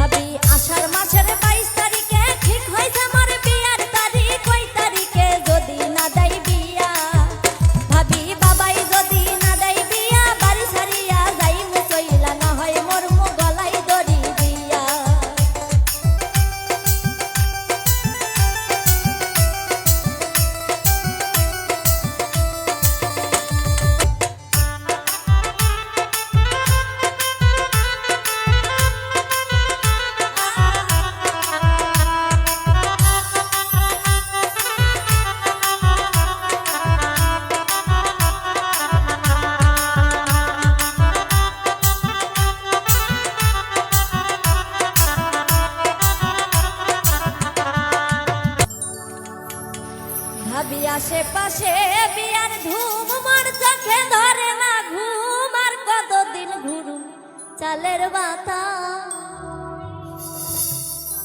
ভাবি আষাঢ় মাসের 22 তারিখে ঠিক হইছে আমার বিয়ার তারিখ, ওই তারিখে যদি না দেয় বিয়া, ভাবি বাবাই যদি না দেয় বিয়া, বাড়ি ছাড়িয়া যাইমু চইলা, না হয় মরমু গলায় দড়ি দিয়া। ভাবি আশেপাশে বিয়ার ধুম, মোর চোখে ধরে না ঘুম, আর কতদিন ঘুরুম চালের বাতা।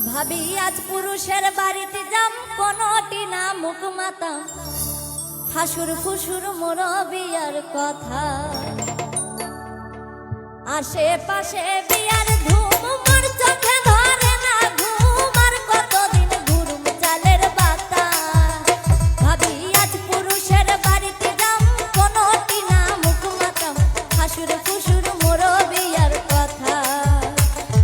ভাবি আজ পুরুষের বাড়িতে যাম, কোনটি না মুখ মাতা, হাসুর ফুসুর মোর বিয়ার কথা। আশেপাশে বিয়ার ধুম, মোর চোখে ধরে না ঘুম, আর কতদিন ঘুরুম চালের বাতা। ভাবি আজ পুরুষের বাড়িতে যাম, কোনটি না মুখ মাতাম, হাসুর ফুসুর মোর বিয়ার কথা।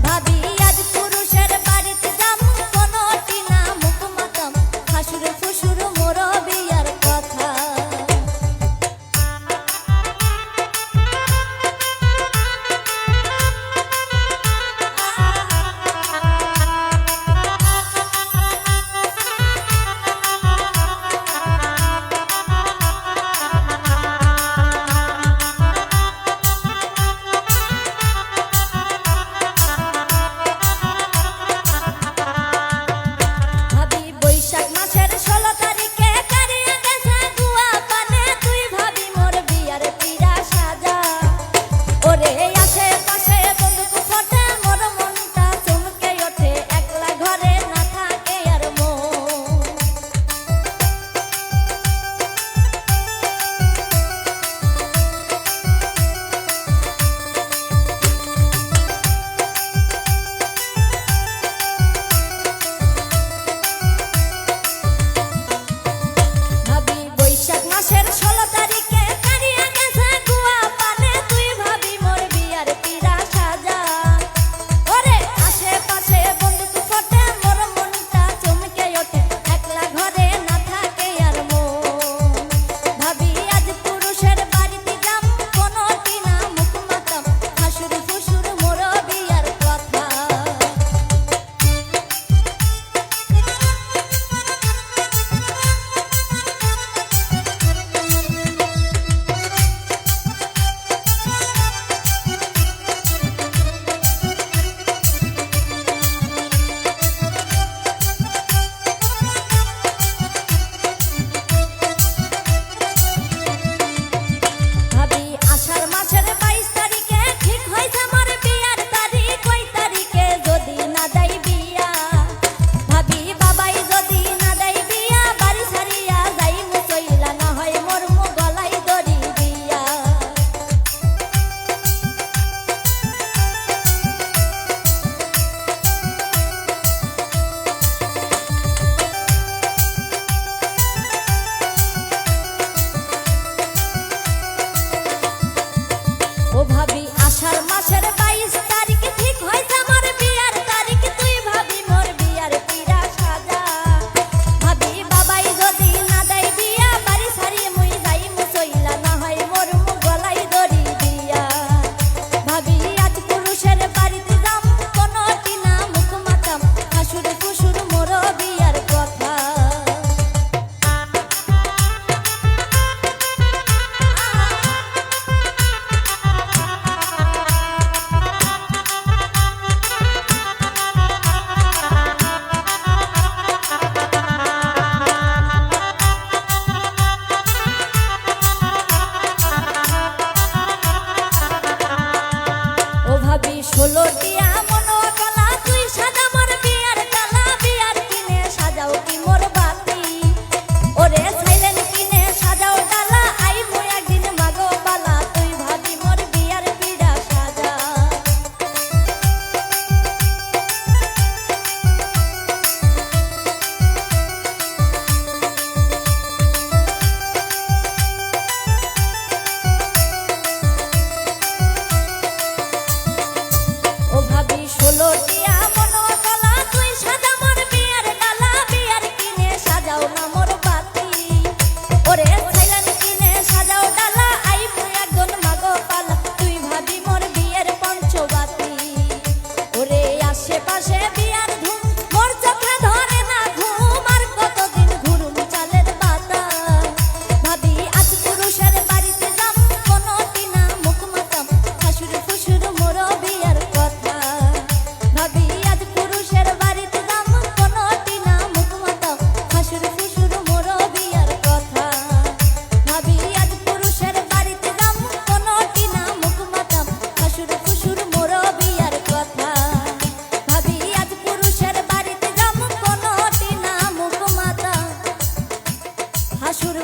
ভাবি আজ পুরুষের বাড়িতে যাম, কোনটি না মুখ মাতাম, হাসুর ফুসুর মোর বিয়ার কথা। আশেপাশে বিয়ার ধুম মোর চোখে ধরে না ঘুম আর কতদিন ঘুরুম চালের পাতা ভাবি আজ পুরুষের বাড়িতে যাম কোনটি না মুখ মাতাম শাশুর ফুসুর মোর বিয়ার কথা ভাবি আজ পুরুষের বাড়িতে যাম কোনটি না মুখ মাতাম শাশুর ফুসুর মোর বিয়ার কথা ভাবি আজ পুরুষের বাড়িতে যাম কোনটি না মুখ মাতাম শাশুর ফুসুর মোর বিয়ার কথা ভাবি আজ পুরুষের বাড়িতে যাম কোনটি না মুখ মাতাম শাশুর